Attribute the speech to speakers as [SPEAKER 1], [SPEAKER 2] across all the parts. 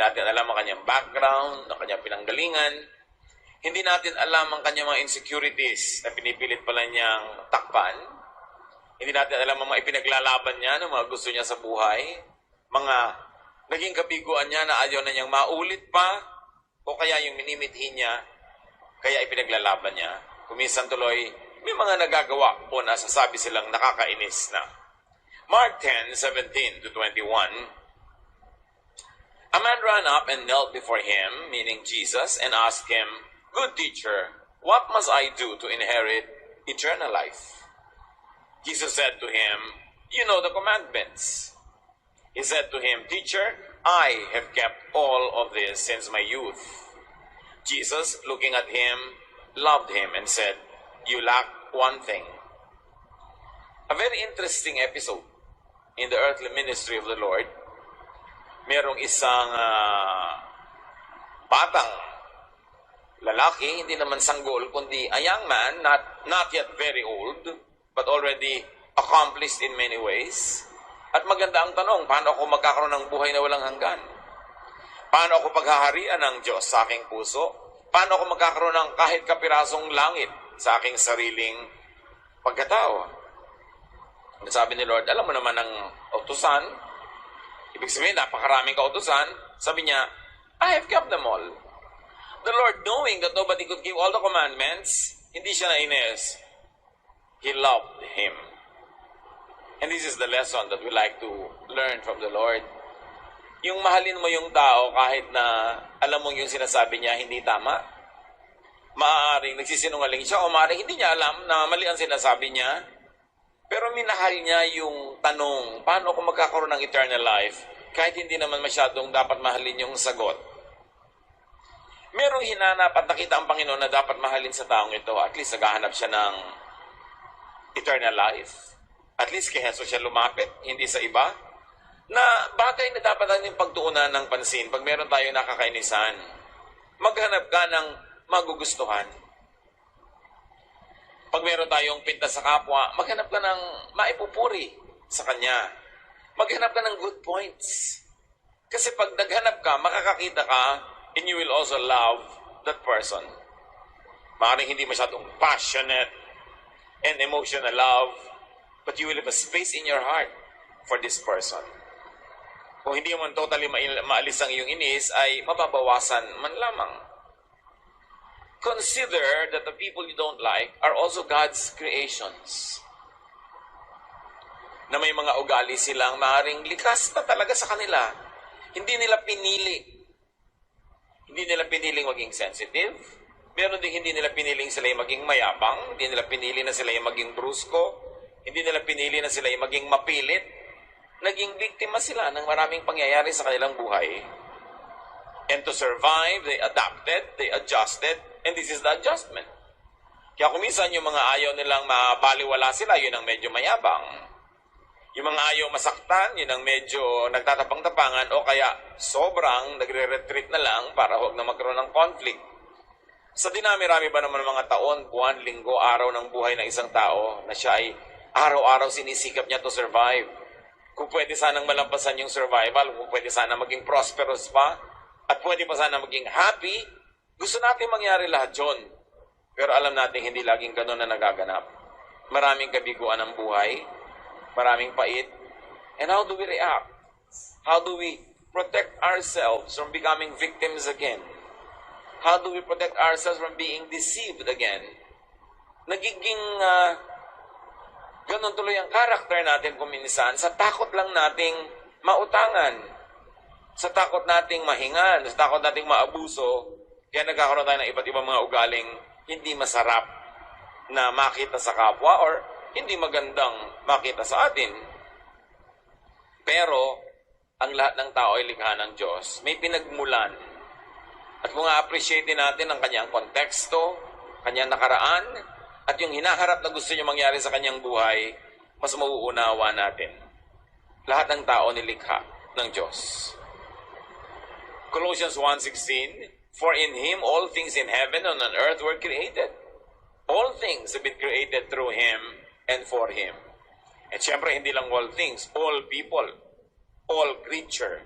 [SPEAKER 1] natin alam ang kanyang background, ang kanyang pinanggalingan. Hindi natin alam ang kanyang mga insecurities na pinipilit pala niyang takpan. Hindi natin alam ang mga ipinaglalaban niya, ng mga gusto niya sa buhay. Mga naging kabiguan niya na ayaw na niyang maulit pa, o kaya yung minimithi niya, kaya ipinaglalaban niya. Kuminsan tuloy, may mga nagagawa o nasasabi silang nakakainis na. Mark 10:17-21. A man ran up and knelt before him, meaning Jesus, and asked him, "Good teacher, what must I do to inherit eternal life?" Jesus said to him, "You know the commandments." He said to him, "Teacher, I have kept all of this since my youth." Jesus, looking at him, loved him and said, "You lack one thing." A very interesting episode in the earthly ministry of the Lord. Merong isang batang lalaki, hindi naman sanggol, kundi a young man, not yet very old, but already accomplished in many ways. At maganda ang tanong, paano ako magkakaroon ng buhay na walang hanggan? Paano ako paghaharian ng Diyos sa aking puso? Paano ako magkakaroon ng kahit kapirasong langit sa aking sariling pagkatao? Sabi ni Lord, alam mo naman ang utusan. Ibig sabihin, napakaraming kautusan. Sabi niya, I have kept them all. The Lord, knowing that nobody could give all the commandments, hindi siya nainis. He loved him. And this is the lesson that we like to learn from the Lord. Yung mahalin mo yung tao kahit na alam mong yung sinasabi niya hindi tama. Maaaring nagsisinungaling siya o maaaring hindi niya alam na mali ang sinasabi niya. Pero minahal niya yung tanong, paano ako magkakaroon ng eternal life kahit hindi naman masyadong dapat mahalin yung sagot. Merong hinanap at nakita ang Panginoon na dapat mahalin sa taong ito. At least naghahanap siya ng eternal life. At least kay Jesus siya lumapit, hindi sa iba. Na bagay na dapat natin pagtuunan ng pansin pag meron tayong nakakainisan. Maghanap ka ng magugustuhan. Pag meron tayong pintas sa kapwa, maghanap ka ng maipupuri sa kanya. Maghanap ka ng good points. Kasi pag naghanap ka, makakakita ka, and you will also love that person. Maaaring hindi masyadong passionate and emotional love, but you will have a space in your heart for this person. Kung hindi mo totally maalis ang iyong inis, ay mababawasan man lamang. Consider that the people you don't like are also God's creations. Na may mga ugali silang maaaring likas na talaga sa kanila. Hindi nila pinili. Hindi nila piniling maging sensitive. Meron din hindi nila piniling sila yung maging mayabang. Hindi nila pinili na sila yung maging brusko. Hindi nila pinili na sila yung maging mapilit. Naging biktima sila ng maraming pangyayari sa kanilang buhay. And to survive, they adapted, they adjusted, and this is the adjustment. Kaya kung minsan yung mga ayaw nilang mabaliwala sila, yun ang medyo mayabang. Yung mga ayaw masaktan, yun ang medyo nagtatapang-tapangan o kaya sobrang nagre-retreat na lang para huwag na magkaroon ng conflict. Sa dinami-rami ba naman ng mga taon, buwan, linggo, araw ng buhay ng isang tao na siya ay araw-araw sinisikap niya to survive. Kung pwede sanang malampasan yung survival, kung pwede sana maging prosperous pa, at pwede pa sana maging happy, gusto natin mangyari lahat yun. Pero alam natin hindi laging ganun na nagaganap. Maraming kabiguan ng buhay, maraming pait. And how do we react? How do we protect ourselves from becoming victims again? How do we protect ourselves from being deceived again? Nagiging ganun tuloy ang karakter natin kung minsan sa takot lang nating mautangan. Sa takot nating mahingan, sa takot nating maabuso, kaya nagkakaroon tayo ng iba't ibang mga ugaling hindi masarap na makita sa kapwa or hindi magandang makita sa atin. Pero, ang lahat ng tao ay likha ng Diyos. May pinagmulan. At kung a-appreciate natin ang kanyang konteksto, kanyang nakaraan, at yung hinaharap na gusto niya mangyari sa kanyang buhay, mas mauunawa natin. Lahat ng tao nilikha ng Diyos. Colossians 1:16, for in Him all things in heaven and on earth were created. All things have been created through Him and for Him. At syempre, hindi lang all things, all people, all creature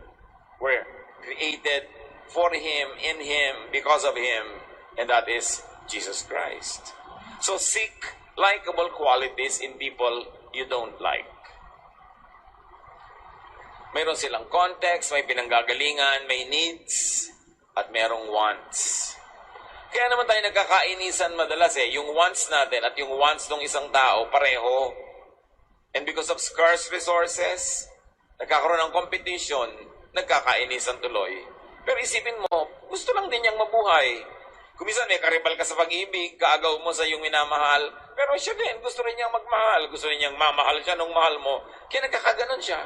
[SPEAKER 1] were created for Him, in Him, because of Him, and that is Jesus Christ. So seek likable qualities in people you don't like. Mayroon silang context, may pinanggagalingan, may needs, at mayroong wants. Kaya naman tayo nagkakainisan madalas yung wants natin at yung wants ng isang tao pareho. And because of scarce resources, nagkakaroon ng competition, nagkakainisan tuloy. Pero isipin mo, gusto lang din niyang mabuhay. Kung minsan may karibal ka sa pag-ibig, kaagaw mo sa iyong minamahal, pero siya din, gusto rin niyang magmahal, gusto rin niyang mamahal siya nung mahal mo, kaya nagkakaganon siya.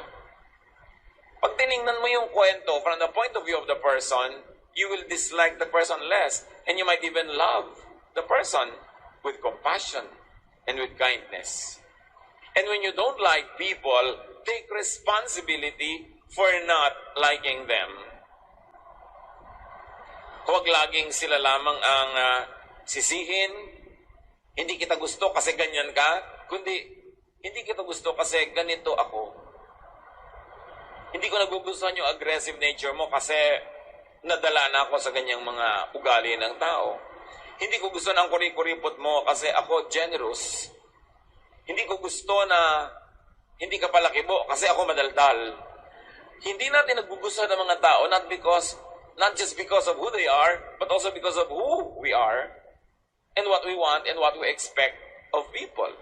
[SPEAKER 1] Pag tinignan mo yung kwento from the point of view of the person, you will dislike the person less, and you might even love the person with compassion and with kindness. And when you don't like people, take responsibility for not liking them. Huwag laging sila lamang ang sisihin. Hindi kita gusto kasi ganyan ka, kundi hindi kita gusto kasi ganito ako. Hindi ko nagugustuhan yung aggressive nature mo kasi nadala na ako sa ganyang mga ugali ng tao. Hindi ko gusto ng kuri-kuripot mo kasi ako generous. Hindi ko gusto na hindi ka palakibo kasi ako madaldal. Hindi natin nagugustuhan ng mga tao not just because of who they are, but also because of who we are and what we want and what we expect of people.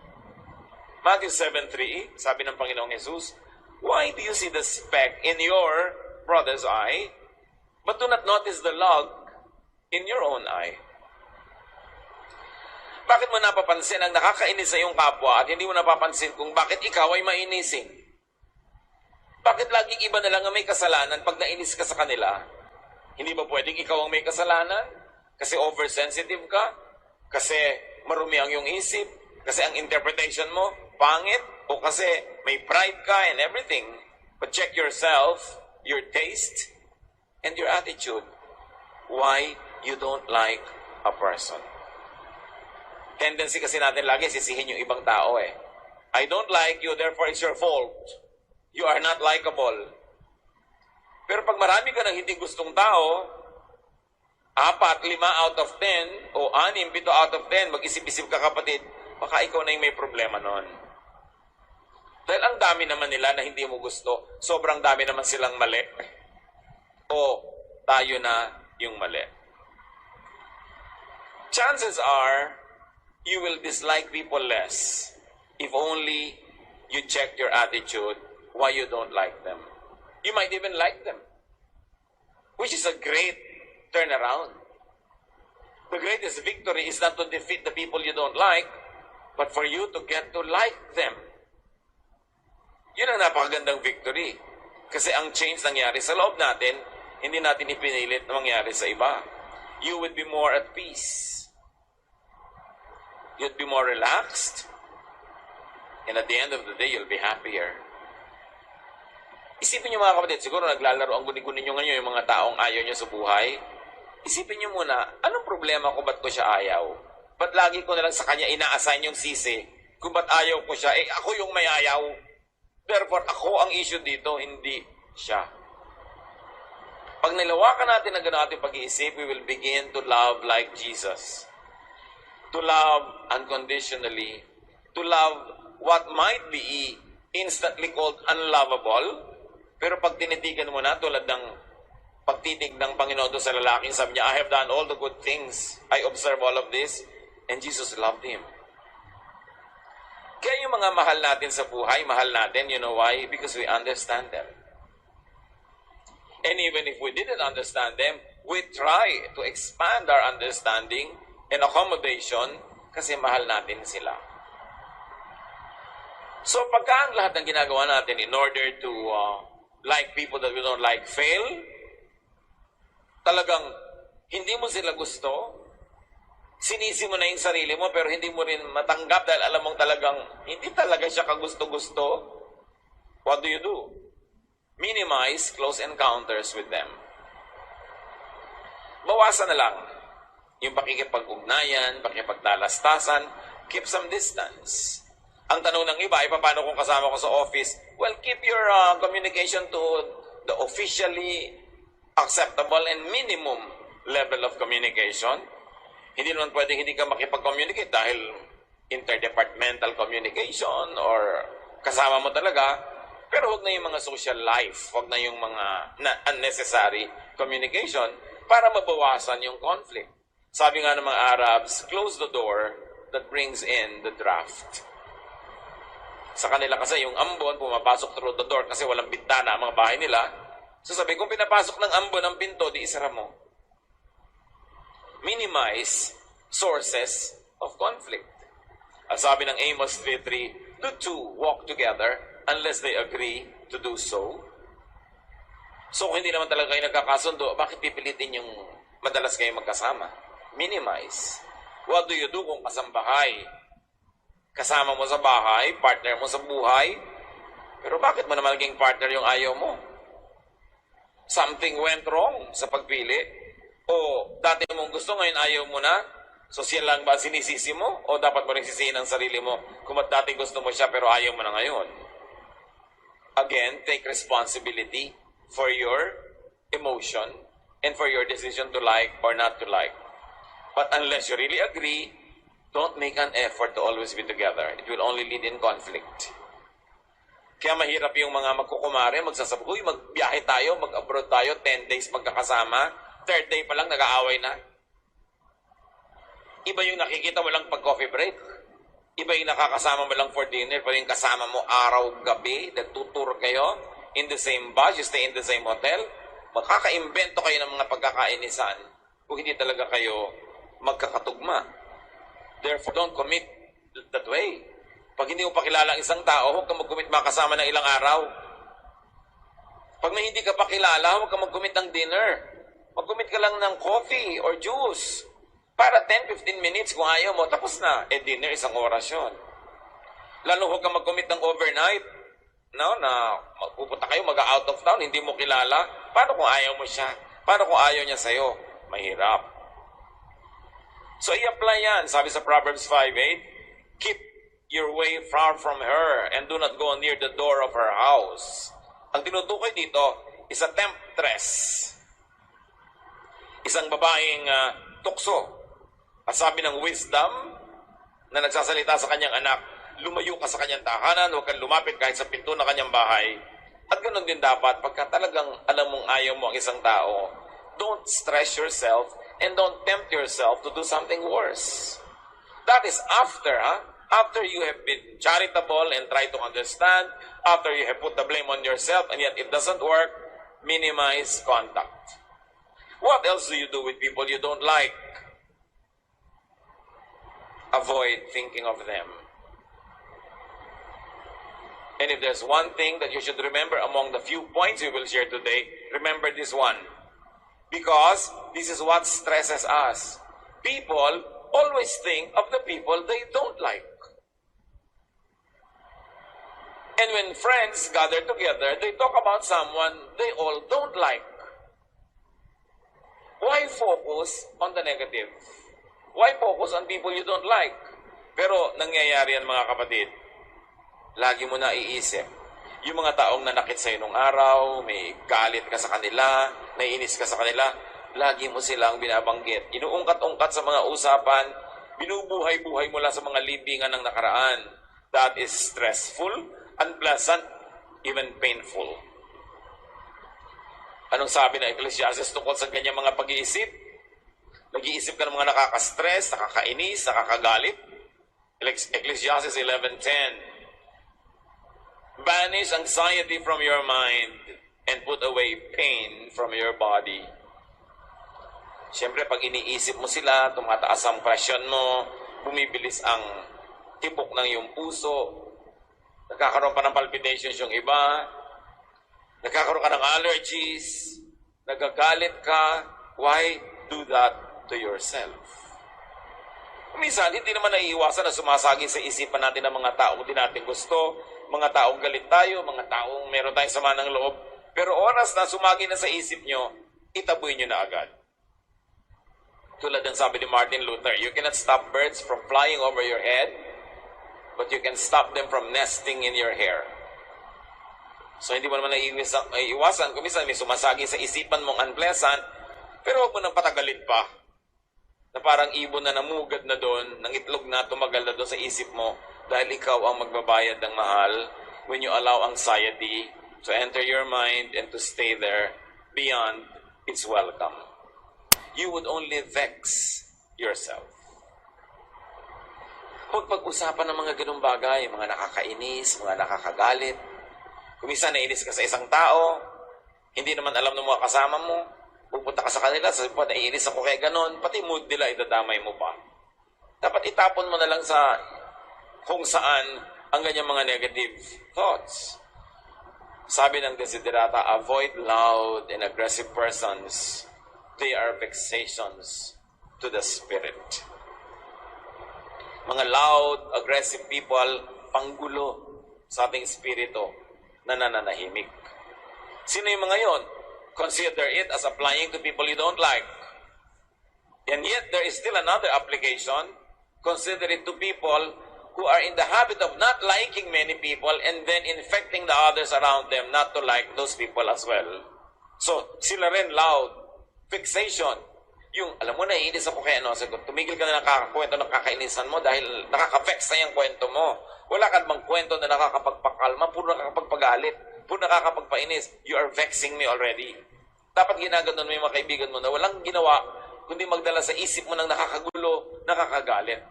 [SPEAKER 1] Matthew 7:3, sabi ng Panginoong Jesus, "Why do you see the speck in your brother's eye, but do not notice the log in your own eye?" Bakit mo napapansin ang nakakainis sa iyong kapwa at hindi mo napapansin kung bakit ikaw ay mainisin? Bakit laging iba na lang ang may kasalanan pag nainis ka sa kanila? Hindi ba pwedeng ikaw ang may kasalanan? Kasi oversensitive ka? Kasi marumi ang iyong isip? Kasi ang interpretation mo pangit? O kasi may pride ka and everything? But check yourself, your taste, and your attitude. Why you don't like a person? Tendency kasi natin lagi sisihin yung ibang tao I don't like you, therefore it's your fault. You are not likable. Pero pag marami ka ng hindi gustong tao, 4, 5 out of 10, o 6, 7 out of 10, mag-isip-isip ka kapatid, baka ikaw na yung may problema nun. Dahil ang dami naman nila na hindi mo gusto, sobrang dami naman silang mali. O tayo na yung mali. Chances are, you will dislike people less if only you check your attitude why you don't like them. You might even like them, which is a great turnaround. The greatest victory is not to defeat the people you don't like, but for you to get to like them. Yun ang napakagandang victory. Kasi ang change nangyari sa loob natin, hindi natin ipinilit na mangyari sa iba. You would be more at peace. You'd be more relaxed. And at the end of the day, you'll be happier. Isipin niyo mga kapatid, siguro naglalaro ang guni-guni niyo ngayon yung mga taong ayaw niyo sa buhay. Isipin niyo muna, anong problema ko ba't ko siya ayaw? Ba't lagi ko na lang sa kanya ina-assign yung sisi? Kung ba't ayaw ko siya, ako yung may ayaw. Therefore, ako ang issue dito, hindi siya. Pag nilawakan natin ang gano'n ating pag-iisip, we will begin to love like Jesus. To love unconditionally. To love what might be instantly called unlovable. Pero pag tinitigan mo na, tulad ng pagtitig ng Panginoon doon sa lalaking, sabi niya, I have done all the good things. I observe all of this. And Jesus loved him. Kaya yung mga mahal natin sa buhay, mahal natin, you know why? Because we understand them. And even if we didn't understand them, we try to expand our understanding and accommodation kasi mahal natin sila. So pagka ang lahat ng ginagawa natin in order to like people that we don't like fail, talagang hindi mo sila gusto, sinisi mo na yung sarili mo pero hindi mo rin matanggap dahil alam mong talagang hindi talaga siya kagusto-gusto, what do you do? Minimize close encounters with them. Bawasan na lang yung pakikipag-ugnayan, pakikipagtalastasan, keep some distance. Ang tanong ng iba ay paano kung kasama ko sa office? Well, keep your communication to the officially acceptable and minimum level of communication. Hindi naman pwedeng hindi ka makipag-communicate dahil interdepartmental communication or kasama mo talaga. Pero huwag na yung mga social life, huwag na yung mga unnecessary communication para mabawasan yung conflict. Sabi nga ng mga Arabs, close the door that brings in the draft. Sa kanila kasi yung ambon, pumapasok through the door kasi walang bintana ang mga bahay nila. So sabi, kung pinapasok ng ambon ang pinto, di isara mo. Minimize sources of conflict. Ang sabi ng Amos 3:3, the two walk together unless they agree to do so. So kung hindi naman talaga kayo nagkakasundo, bakit pipilitin yung madalas kayo magkasama? Minimize. What do you do kung kasambahay? Kasama mo sa bahay, partner mo sa buhay, pero bakit mo naman naging partner yung ayaw mo? Something went wrong sa pagpili? O dati mong gusto, ngayon ayaw mo na? So siya lang ba sinisisi mo? O dapat mo rin sisihin ang sarili mo kung dati gusto mo siya pero ayaw mo na ngayon? Again, take responsibility for your emotion and for your decision to like or not to like. But unless you really agree, don't make an effort to always be together. It will only lead in conflict. Kaya mahirap yung mga magkukumare, magsasabi, uy, magbiyahe tayo, mag-abroad tayo, 10 days magkakasama, 3rd day pa lang nag-aaway na. Iba yung nakikita mo lang pag coffee break. Iba yung nakakasama mo lang for dinner, pero yung kasama mo araw-gabi, nagtutur kayo, in the same bus, you stay in the same hotel, makaka-invento kayo ng mga pagkakainisan kung hindi talaga kayo magkakatugma. Therefore, don't commit that way. Pag hindi mo pakilala ang isang tao, huwag kang mag-commit makasama ng ilang araw. Pag may hindi ka pakilala, huwag kang mag-commit ng dinner. Mag-commit ka lang ng coffee or juice. Para 10-15 minutes, kung ayaw mo, tapos na. Dinner, isang oras yun. Lalo huwag kang mag-commit ng overnight. No, na pupunta kayo, mag-out of town, hindi mo kilala. Paano kung ayaw mo siya? Paano kung ayaw niya sa'yo? Mahirap. So, i-apply yan. Sabi sa Proverbs 5:8, keep your way far from her and do not go near the door of her house. Ang tinutukoy dito is a temptress. Isang babaeng tukso. At sabi ng wisdom na nagsasalita sa kanyang anak, lumayo ka sa kanyang tahanan, huwag kang lumapit kahit sa pinto ng kanyang bahay. At ganoon din dapat, pagka talagang alam mong ayaw mo ang isang tao, don't stress yourself and don't tempt yourself to do something worse. That is after you have been charitable and try to understand, after you have put the blame on yourself and yet it doesn't work, minimize contact. What else do you do with people you don't like? Avoid thinking of them. And if there's one thing that you should remember among the few points we will share today, remember this one. Because this is what stresses us. People always think of the people they don't like. And when friends gather together, they talk about someone they all don't like. Why focus on the negative? Why focus on people you don't like? Pero nangyayari yan mga kapatid. Lagi mo na iisip. Yung mga taong nanakit sa'yo nung araw, may galit ka sa kanila, naiinis ka sa kanila, lagi mo silang binabanggit. Inuungkat-ungkat sa mga usapan, binubuhay-buhay mo lang sa mga libingan ng nakaraan. That is stressful, unpleasant, even painful. Anong sabi ng Ecclesiastes tungkol sa kanyang mga pag-iisip? Nag-iisip ka ng mga nakaka-stress, nakakainis, nakakagalit. Ecclesiastes 11:10. Banish anxiety from your mind and put away pain from your body. Siyempre, pag iniisip mo sila, tumataas ang presyon mo, bumibilis ang tibok ng iyong puso, nagkakaroon pa ng palpitations yung iba, nagkakaroon ka ng allergies, nagagalit ka. Why do that to yourself? Minsan, hindi naman naiiwasan na sumasagi sa isipan natin ng mga taong hindi natin gusto, mga taong galit tayo, mga taong meron tayong sama ng loob. Pero oras na sumagi na sa isip nyo, itaboy nyo na agad. Tulad ng sabi ni Martin Luther, you cannot stop birds from flying over your head, but you can stop them from nesting in your hair. So, hindi mo naman naiiwasan. Kung minsan may sumasagi sa isipan mong unpleasant, pero huwag mo nang patagalin pa. Na parang ibon na namugad na doon, ng itlog na tumagal na doon sa isip mo, dahil ikaw ang magbabayad ng mahal when you allow anxiety to enter your mind and to stay there beyond its welcome. You would only vex yourself. Huwag pag-usapan ng mga ganung bagay, mga nakakainis, mga nakakagalit. Kung minsan nainis ka sa isang tao, hindi naman alam ng mga kasama mo, pupunta ka sa kanila, sabi po, naiinis ako kaya ganon, pati mood nila, idadamay mo pa. Dapat itapon mo na lang sa kung saan ang ganyang mga negative thoughts. Sabi ng Desiderata, avoid loud and aggressive persons. They are vexations to the spirit. Mga loud, aggressive people, panggulo sa ating spirito na nananahimik. Sino yung mga yon? Consider it as applying to people you don't like. And yet, there is still another application. Consider it to people who are in the habit of not liking many people and then infecting the others around them not to like those people as well. So, sila rin loud. Fixation. Yung, alam mo, naiinis ako kaya ano, sagot, tumigil ka na nakakakwento ng kakainisan mo dahil nakaka-vex na yung kwento mo. Wala ka bang kwento na nakakapagpakalma, puro nakakapagpagalit, puro nakakapagpainis. You are vexing me already. Dapat ginaganon mo yung mga kaibigan mo na walang ginawa, kundi magdala sa isip mo ng nakakagulo, nakakagalit.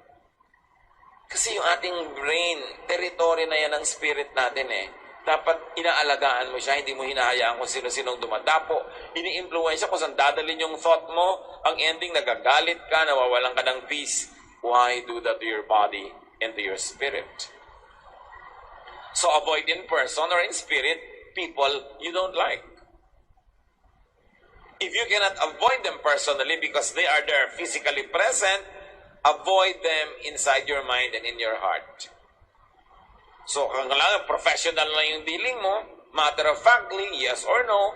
[SPEAKER 1] Kasi yung ating brain, territory na yan ng spirit natin eh. Dapat inaalagaan mo siya, hindi mo hinahayaan kung sino-sinong dumadapo. Ini-influensya kung saan dadalhin yung thought mo. Ang ending, nagagalit ka, nawawalan ka ng peace. Why do that to your body and to your spirit? So avoid in person or in spirit people you don't like. If you cannot avoid them personally because they are there physically present, avoid them inside your mind and in your heart. So, kailangan professional na yung dealing mo, matter of factly, yes or no,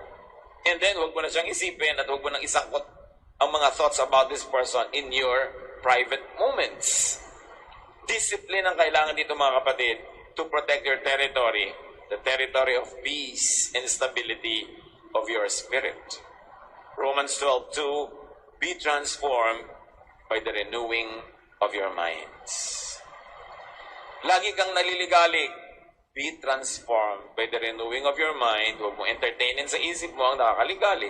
[SPEAKER 1] and then huwag mo na siyang isipin at huwag mo nang isangkot ang mga thoughts about this person in your private moments. Discipline ang kailangan dito mga kapatid to protect your territory, the territory of peace and stability of your spirit. Romans 12:2, be transformed by the renewing of your minds. Lagi kang naliligalig, be transformed by the renewing of your mind. Huwag mo entertainin sa isip mo ang nakakaligalig.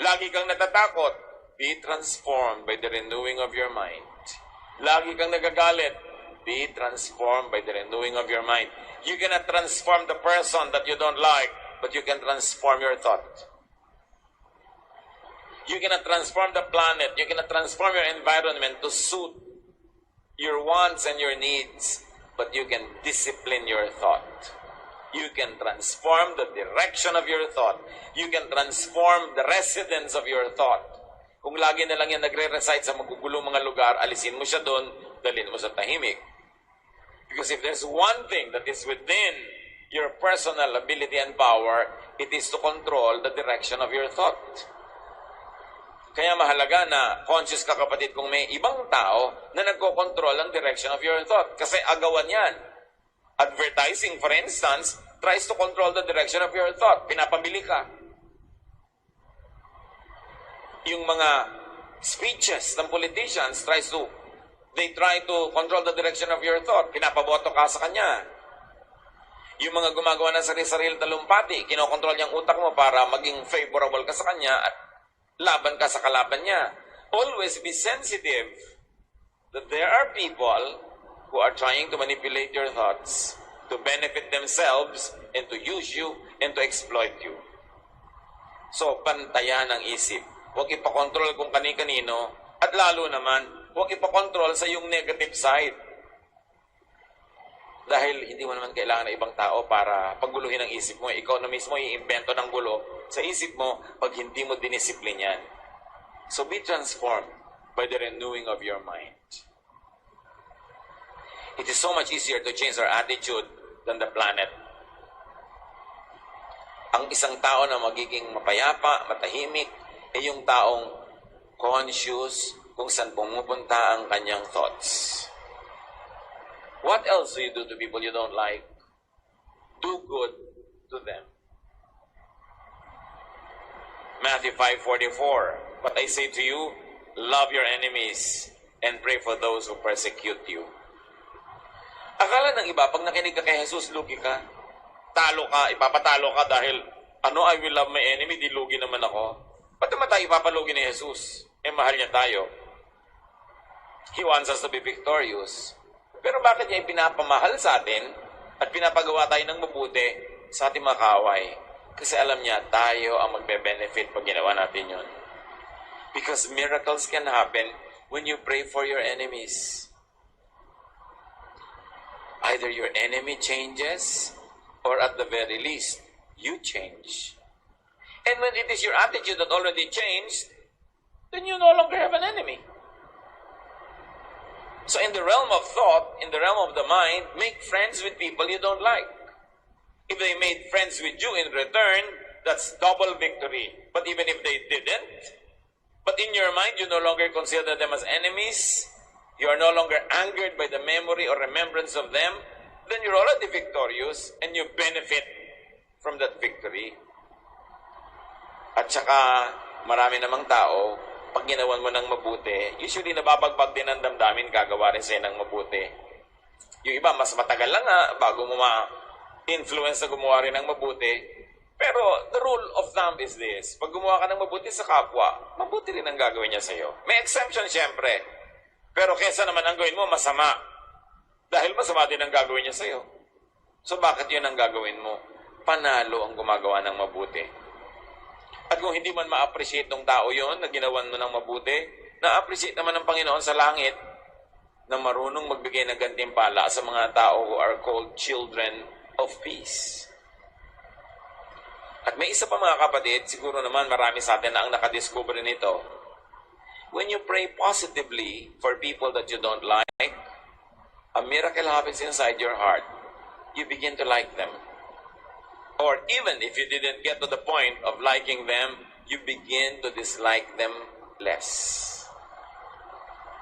[SPEAKER 1] Lagi kang natatakot, be transformed by the renewing of your mind. Lagi kang nagagalit, be transformed by the renewing of your mind. You cannot transform the person that you don't like, but you can transform your thought. You cannot transform the planet. You cannot transform your environment to suit your wants and your needs. But you can discipline your thought. You can transform the direction of your thought. You can transform the residence of your thought. Kung lagi na lang yan nagre-reside sa magugulong mga lugar, alisin mo siya doon, dalhin mo sa tahimik. Because if there's one thing that is within your personal ability and power, it is to control the direction of your thought. Kaya mahalaga na conscious ka kapatid kung may ibang tao na nagko-control ang direction of your thought. Kasi agawan yan. Advertising, for instance, tries to control the direction of your thought. Pinapamili ka. Yung mga speeches ng politicians they try to control the direction of your thought. Pinapaboto ka sa kanya. Yung mga gumagawa ng sarili-sarili talumpati, kinokontrol niyang utak mo para maging favorable ka sa kanya at laban ka sa kalaban niya. Always be sensitive that there are people who are trying to manipulate your thoughts to benefit themselves and to use you and to exploit you. So, pantayan ang isip. Huwag ipakontrol kung kani-kanino at lalo naman, huwag ipakontrol sa yung negative side. Dahil hindi mo naman kailangan ng ibang tao para pagguluhin ang isip mo. Ikaw na mismo iimbento ng gulo sa isip mo pag hindi mo dinisiplin yan. So be transformed by the renewing of your mind. It is so much easier to change our attitude than the planet. Ang isang tao na magiging mapayapa, matahimik, ay yung taong conscious kung saan pumupunta ang kanyang thoughts. What else do you do to people you don't like? Do good to them. Matthew 5:44. But I say to you, love your enemies and pray for those who persecute you. Akala ng iba, pag nakinig ka kay Jesus, lugi ka. Talo ka, ipapatalo ka dahil, I will love my enemy, di lugi naman ako. Ba't naman tayo ipapalugi ni Jesus? Mahal niya tayo. He wants us to be victorious. Pero bakit niya ipinapamahal sa atin at pinapagawa tayo ng mabuti sa ating mga kaaway? Kasi alam niya, tayo ang magbe-benefit pag ginawa natin yun. Because miracles can happen when you pray for your enemies. Either your enemy changes, or at the very least, you change. And when it is your attitude that already changed, then you no longer have an enemy. So in the realm of thought, in the realm of the mind, make friends with people you don't like. If they made friends with you in return, that's double victory. But even if they didn't, but in your mind, you no longer consider them as enemies, you are no longer angered by the memory or remembrance of them, then you're already victorious and you benefit from that victory. At saka, marami namang tao, pag ginawan mo ng mabuti, usually nababagbag din ang damdamin, gagawa rin sa'yo ng mabuti. Yung iba, mas matagal lang bago mo ma-influence na gumawa rin ng mabuti. Pero the rule of thumb is this, pag gumawa ka ng mabuti sa kapwa, mabuti rin ang gagawin niya sa'yo. May exception siyempre. Pero kesa naman ang gawin mo, masama. Dahil masama din ang gagawin niya sa'yo. So bakit yun ang gagawin mo? Panalo ang gumagawa ng mabuti. At kung hindi man ma-appreciate ng tao yon na ginawan mo ng mabuti, na-appreciate naman ng Panginoon sa langit na marunong magbigay ng gantimpala sa mga tao who are called children of peace. At may isa pa mga kapatid, siguro naman marami sa atin na ang nakadiscover nito. When you pray positively for people that you don't like, a miracle happens inside your heart. You begin to like them. Or even if you didn't get to the point of liking them, you begin to dislike them less.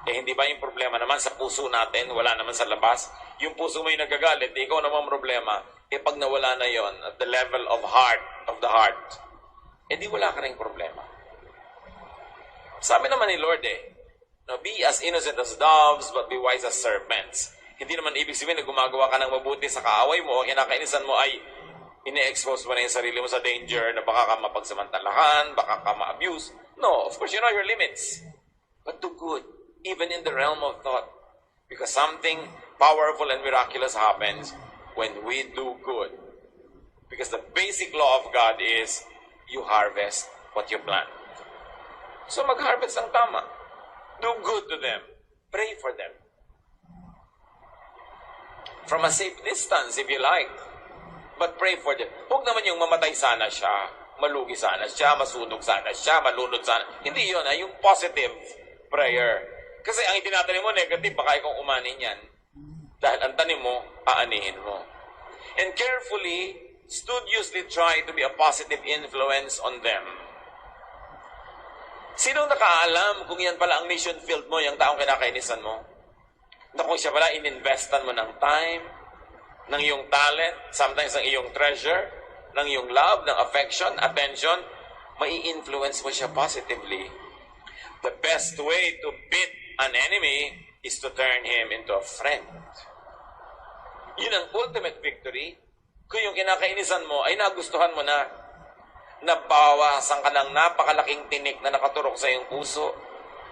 [SPEAKER 1] Hindi ba yung problema naman sa puso natin, wala naman sa labas? Yung puso mo yung nagagalit, ikaw naman problema. Pag nawala na yon at the level of the heart, di wala ka rin problema. Sabi naman ni Lord be as innocent as doves, but be wise as serpents. Hindi naman ibig sabihin na gumagawa ka ng mabuti sa kaaway mo, kinakainisan mo ay ine-expose mo na yung sarili mo sa danger na baka ka mapagsamantalahan, baka ka ma-abuse. No, of course, you know your limits. But do good, even in the realm of thought. Because something powerful and miraculous happens when we do good. Because the basic law of God is, you harvest what you plant. So mag-harvest ng tama. Do good to them. Pray for them. From a safe distance, if you like. But pray for them. Huwag naman yung mamatay sana siya, malugi sana siya, masunog sana siya, malunod sana. Hindi yun, yung positive prayer. Kasi ang itinatanim mo, negative, baka ikaw umanin yan. Dahil ang tanim mo, aanihin mo. And carefully, studiously try to be a positive influence on them. Sino nakaalam kung yan pala ang mission field mo, yung taong kinakainisan mo? Na kung siya pala, ininvestan mo ng time, ng iyong talent, sometimes ng iyong treasure, ng iyong love, ng affection, attention, mai-influence mo siya positively. The best way to beat an enemy is to turn him into a friend. Yun ang ultimate victory. Kung yung kinakainisan mo ay nagustuhan mo na, nabawasan ka ng napakalaking tinik na nakaturok sa iyong puso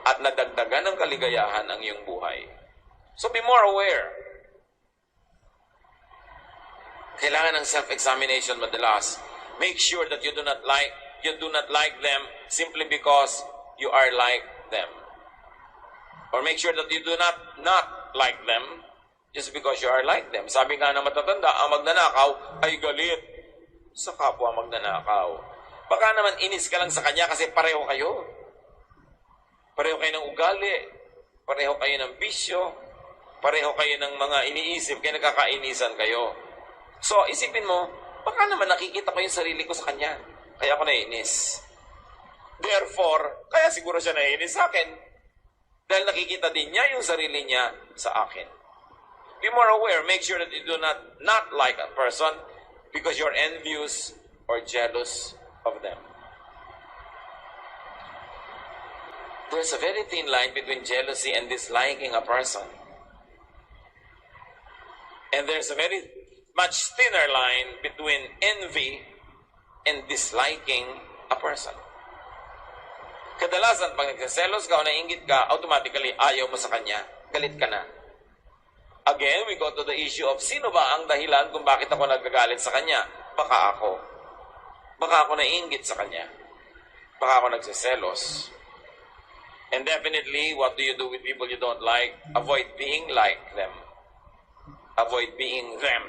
[SPEAKER 1] at nadagdagan ng kaligayahan ang iyong buhay. So be more aware. Kailangan ng self-examination madalas. Make sure that you do not like them simply because you are like them. Or make sure that you do not like them just because you are like them. Sabi nga ng matatanda, ang magnanakaw ay galit sa kapwa magnanakaw. Baka naman inis ka lang sa kanya kasi pareho kayo. Pareho kayo ng ugali. Pareho kayo ng bisyo. Pareho kayo ng mga iniisip. Kaya nagkakainisan kayo. So, isipin mo, baka naman nakikita ko yung sarili ko sa kanya. Kaya ako naiinis. Therefore, kaya siguro siya naiinis sa akin. Dahil nakikita din niya yung sarili niya sa akin. Be more aware. Make sure that you do not like a person because you're envious or jealous of them. There's a very thin line between jealousy and disliking a person. And there's a very much thinner line between envy and disliking a person. Kadalasan, pag nagsiselos ka o naiinggit ka, automatically ayaw mo sa kanya. Galit ka na. Again, we go to the issue of sino ba ang dahilan kung bakit ako nagagalit sa kanya? Baka ako. Baka ako naiinggit sa kanya. Baka ako nagsiselos. And definitely, what do you do with people you don't like? Avoid being like them. Avoid being them.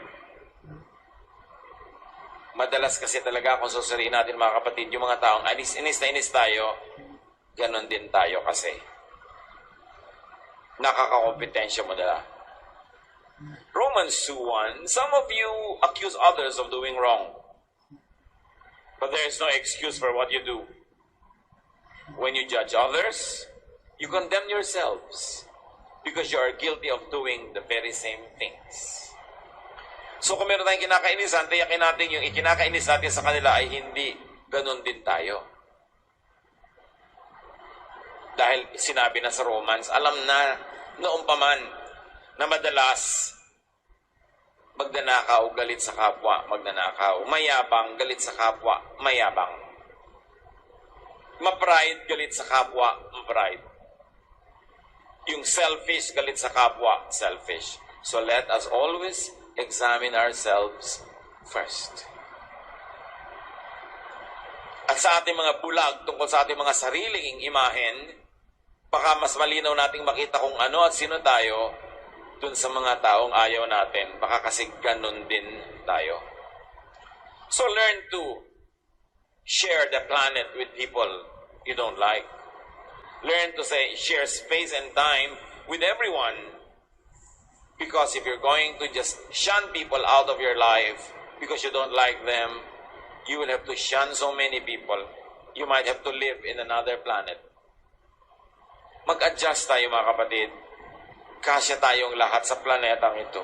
[SPEAKER 1] Madalas kasi talaga kung susuriin natin mga kapatid, yung mga taong inis na inis tayo, ganon din tayo kasi. Nakakakompetensya mo nila. Romans 2:1, some of you accuse others of doing wrong. But there is no excuse for what you do. When you judge others, you condemn yourselves because you are guilty of doing the very same things. So kung meron tayong kinakainisan, tiyakin natin yung ikinakainis natin sa kanila ay hindi ganun din tayo. Dahil sinabi na sa Romans, alam na noong paman na madalas magnanakaw, galit sa kapwa, magnanakaw. Mayabang, galit sa kapwa, mayabang. Ma-pride, galit sa kapwa, ma-pride. Yung selfish, galit sa kapwa, selfish. So let us always examine ourselves first. At sa ating mga bulag tungkol sa ating mga sariling imahen, baka mas malinaw nating makita kung ano at sino tayo dun sa mga taong ayaw natin. Baka kasi ganun din tayo. So learn to share the planet with people you don't like. Learn to share space and time with everyone. Because if you're going to just shun people out of your life because you don't like them, you will have to shun so many people. You might have to live in another planet. Mag-adjust tayo mga kapatid. Kasya tayong lahat sa planetang ito.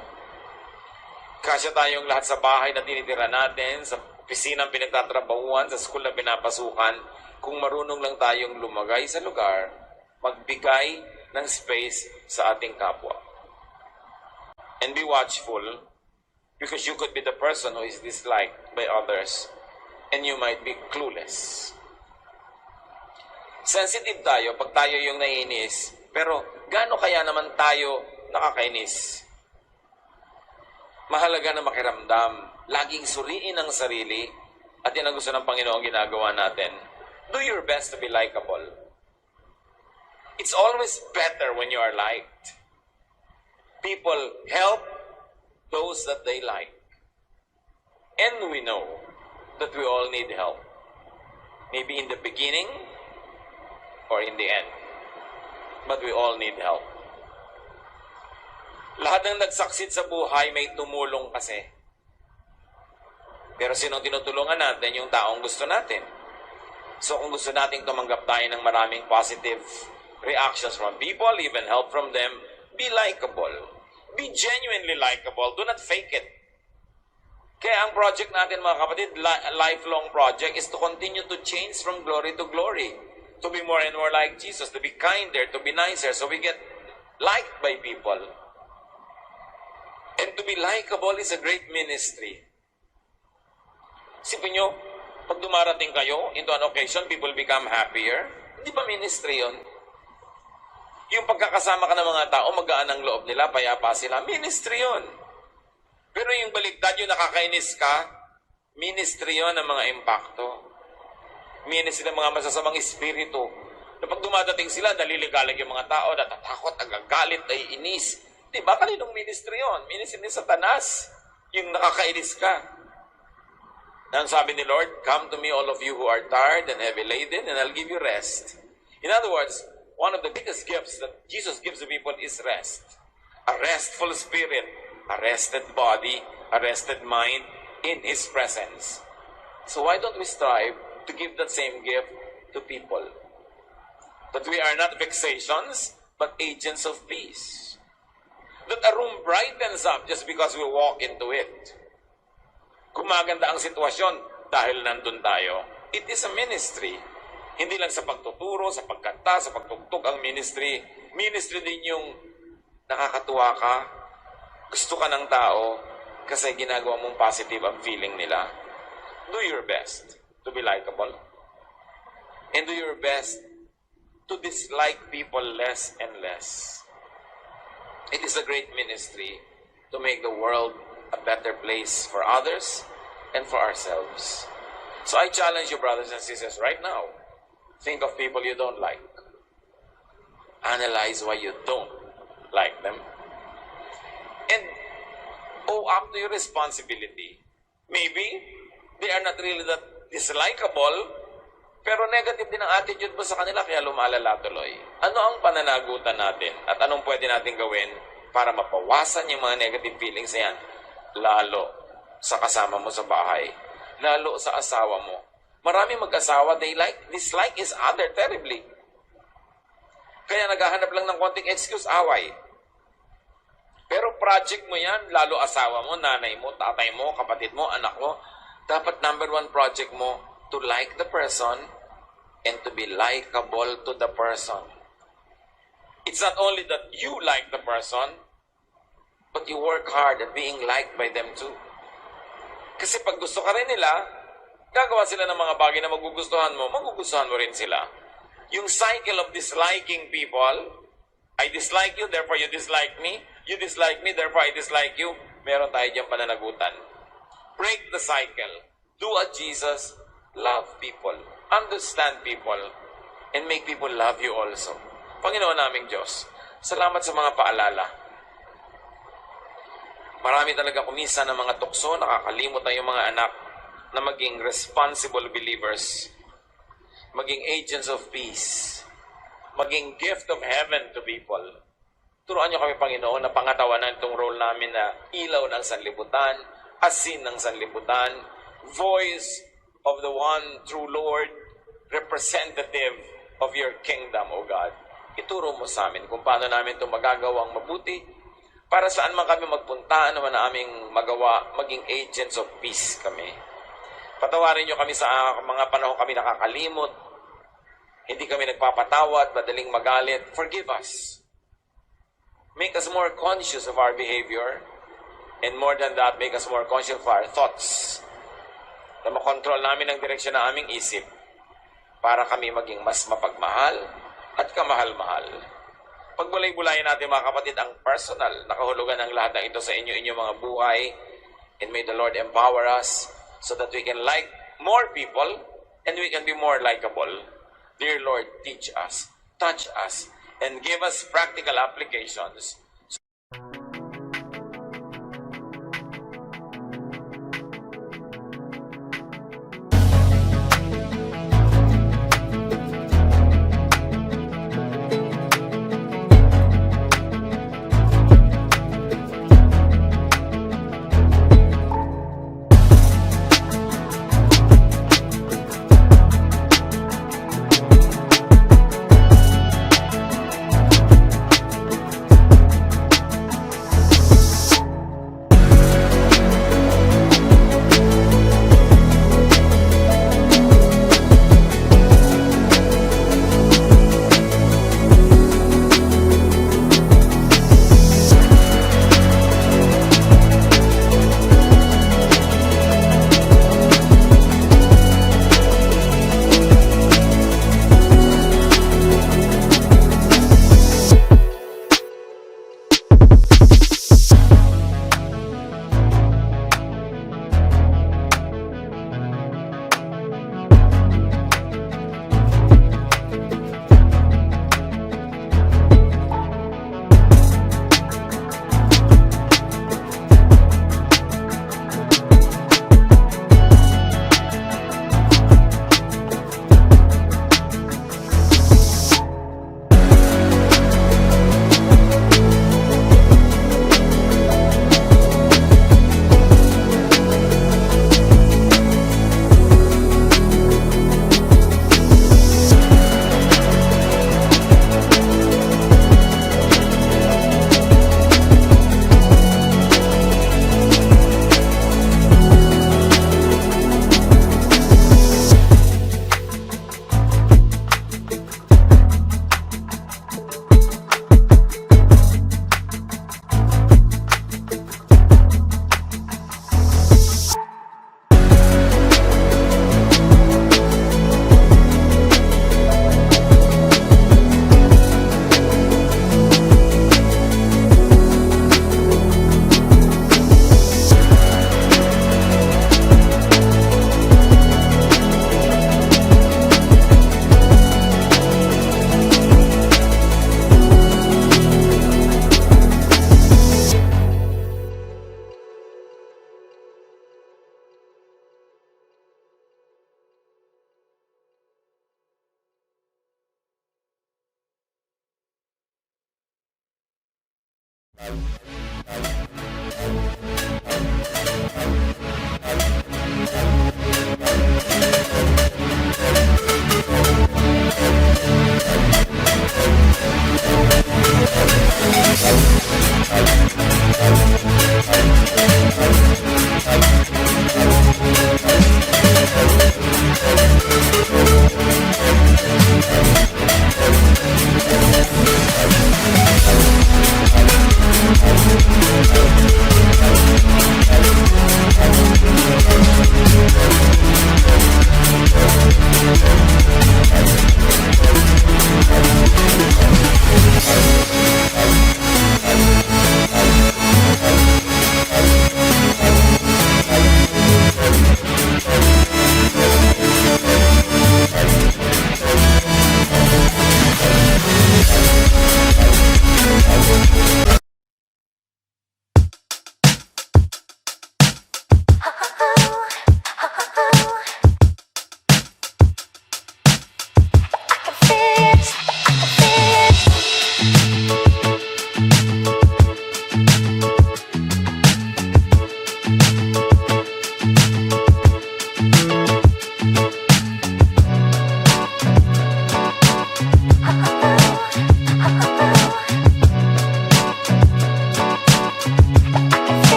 [SPEAKER 1] Kasya tayong lahat sa bahay na tinitira natin, sa opisina pinagtatrabahuan, sa school na pinapasukan. Kung marunong lang tayong lumagay sa lugar, magbigay ng space sa ating kapwa. And be watchful because you could be the person who is disliked by others and you might be clueless. Sensitive tayo pag tayo yung naiinis, pero gaano kaya naman tayo nakakainis? Mahalaga na makiramdam, laging suriin ang sarili, at yan ang gusto ng Panginoon ginagawa natin. Do your best to be likable. It's always better when you are liked. People help those that they like. And we know that we all need help. Maybe in the beginning or in the end. But we all need help. Lahat ng nagsaksid sa buhay may tumulong kasi. Pero sinong tinutulungan natin? Yung taong gusto natin. So kung gusto nating tumanggap tayo ng maraming positive reactions from people, even help from them, be likable. Be genuinely likable. Do not fake it. Kaya ang project natin mga kapatid, lifelong project, is to continue to change from glory to glory. To be more and more like Jesus, to be kinder, to be nicer, so we get liked by people. And to be likable is a great ministry. Isipin nyo, pag dumarating kayo into an occasion, people become happier. Hindi ba ministry yun? Yung pagkakasama ka ng mga tao, magaan ang loob nila, payapa sila, ministry yun. Pero yung baligtad, yung nakakainis ka, ministry yun ng mga impacto. Ministry ng mga masasamang espiritu. Na pag dumadating sila, naliligalig yung mga tao, natatakot, nagagalit, ay inis. Diba? Kaninong ministry yun? Ministry ni Satanas. Yung nakakainis ka. Ang sabi ni Lord, come to me all of you who are tired and heavy laden, and I'll give you rest. In other words, one of the biggest gifts that Jesus gives to people is rest. A restful spirit, a rested body, a rested mind in His presence. So why don't we strive to give that same gift to people? That we are not vexations, but agents of peace. That a room brightens up just because we walk into it. Kung maganda ang sitwasyon dahil nandun tayo, it is a ministry. Hindi lang sa pagtuturo, sa pagkanta, sa pagtugtog ang ministry. Ministry din yung nakakatuwa ka, gusto ka ng tao, kasi ginagawa mong positive ang feeling nila. Do your best to be likable. And do your best to dislike people less and less. It is a great ministry to make the world a better place for others and for ourselves. So I challenge you, brothers and sisters, right now, think of people you don't like. Analyze why you don't like them. And owe up to your responsibility. Maybe they are not really that dislikable, pero negative din ang attitude mo sa kanila kaya lumalala tuloy. Ano ang pananagutan natin at anong pwede natin gawin para mapawasan yung mga negative feelings na yan? Lalo sa kasama mo sa bahay. Lalo sa asawa mo. Marami mag-asawa, dislike is other terribly. Kaya naghahanap lang ng konting excuse, away. Pero project mo yan, lalo asawa mo, nanay mo, tatay mo, kapatid mo, anak mo. Dapat number one project mo, to like the person and to be likable to the person. It's not only that you like the person, but you work hard at being liked by them too. Kasi pag gusto ka rin nila, gagawa sila ng mga bagay na magugustuhan mo rin sila. Yung cycle of disliking people, I dislike you, therefore you dislike me. You dislike me, therefore I dislike you. Meron tayo diyang pananagutan. Break the cycle. Do what Jesus, love people. Understand people. And make people love you also. Panginoon naming Diyos, salamat sa mga paalala. Marami talaga kumisa ng mga tukso, nakakalimot ang mga anak na maging responsible believers, maging agents of peace, maging gift of heaven to people. Turuan niyo kami, Panginoon, na pangatawanan itong role namin na ilaw ng sanlibutan, asin ng sanlibutan, voice of the one true Lord, representative of your kingdom, O God. Ituro mo sa amin kung paano namin ito magagawang mabuti, para saan man kami magpunta, ano man na aming magawa, maging agents of peace kami. Patawarin niyo kami sa mga panahon kami nakakalimot, hindi kami nagpapatawad, madaling magalit. Forgive us. Make us more conscious of our behavior, and more than that, make us more conscious of our thoughts. Na makontrol namin ang direksyon ng aming isip para kami maging mas mapagmahal at kamahal-mahal. Pagbulay-bulayan natin, mga kapatid, ang personal na kahulugan ng lahat ng ito sa inyong mga buhay, and may the Lord empower us so that we can like more people and we can be more likable. Dear Lord, teach us, touch us, and give us practical applications.